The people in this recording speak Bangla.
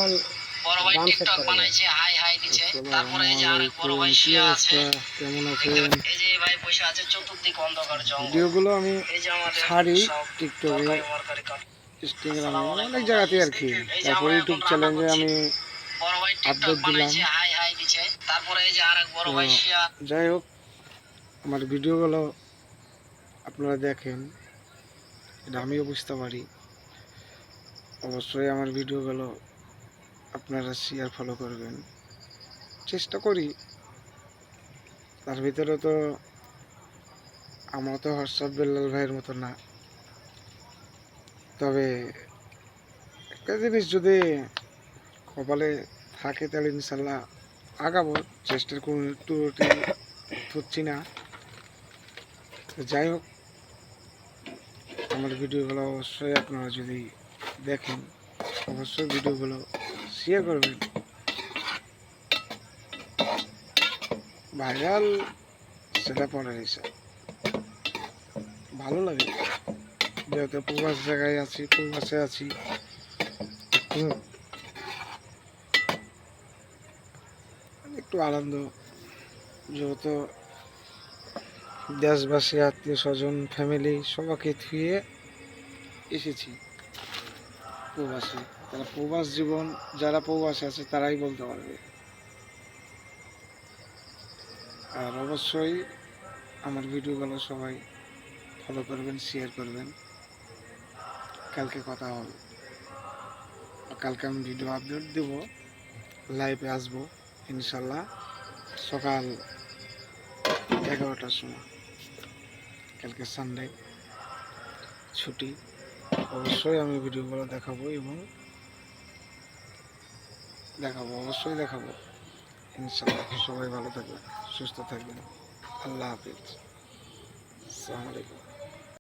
বিশাল বড় ভাই টিকটক বানাইছে, হাই হাই দিছে। তারপরে এই যে আরেক বড় ভাই শুয়ে আছে, কেমন আছেন? এই যে ভাই বসে আছে, চতুর্দিক অন্ধকার জঙ্গল। ভিডিওগুলো আমি এই যে আমাদের ছাড়ি সব টিকটকে, তরকারি কাট। ইনস্টাগ্রামে, অনেক জায়গাতে আর কি। এই যে তারপরে আমরা ইউটিউব এখন রান্না চ্যানেলে করছি, আমি বড় ভাই টিকটক আপডেট দিলাম। বানাইছে, হাই হাই দিছে। তারপরে এই যে আরেক বড় তো ভাই শুয়ে। যাই হোক, আমার ভিডিওগুলো আপনারা দেখেন, এটা আমিও বুঝতে পারি। অবশ্যই আমার ভিডিওগুলো আপনারা শেয়ার ফলো করবেন। চেষ্টা করি, তার ভিতরে তো আমরা তো হোয়াটসঅ্যাপ বেল্লাল ভাইয়ের মতো না। তবে একটা জিনিস যদি কপালে থাকে তাহলে ইনশাল্লাহ আগাবো। চেষ্টার কোনো ত্রুটি থুচ্ছি না। যাই হোক, আমার ভিডিওগুলো অবশ্যই আপনারা যদি দেখেন, অবশ্যই ভিডিওগুলো শেয়ার করবেন। ভাইরাল সেটা পরের হিসাব, ভালো লাগে যেহেতু প্রবাস জায়গায় আছি, প্রবাসে আছি। একটু আনন্দ, যেহেতু দেশবাসী, আত্মীয় স্বজন, ফ্যামিলি সবাইকে থুয়ে এসেছি প্রবাসে। তারা প্রবাস জীবন, যারা প্রবাসে আছে তারাই বলতে পারবে। আর অবশ্যই আমার ভিডিওগুলো সবাই ফলো করবেন, শেয়ার করবেন। কালকে কথা হবে, কালকে আমি ভিডিও আপলোড দেব, লাইভে আসবো ইনশাল্লাহ সকাল 11টার সময়। কালকে সানডে, ছুটি। অবশ্যই আমি ভিডিওগুলো দেখাবো এবং অবশ্যই দেখাবো ইনশাল্লাহ। সবাই ভালো থাকবেন, সুস্থ থাকবেন। আল্লাহ হাফিজ, আসসালামু আলাইকুম।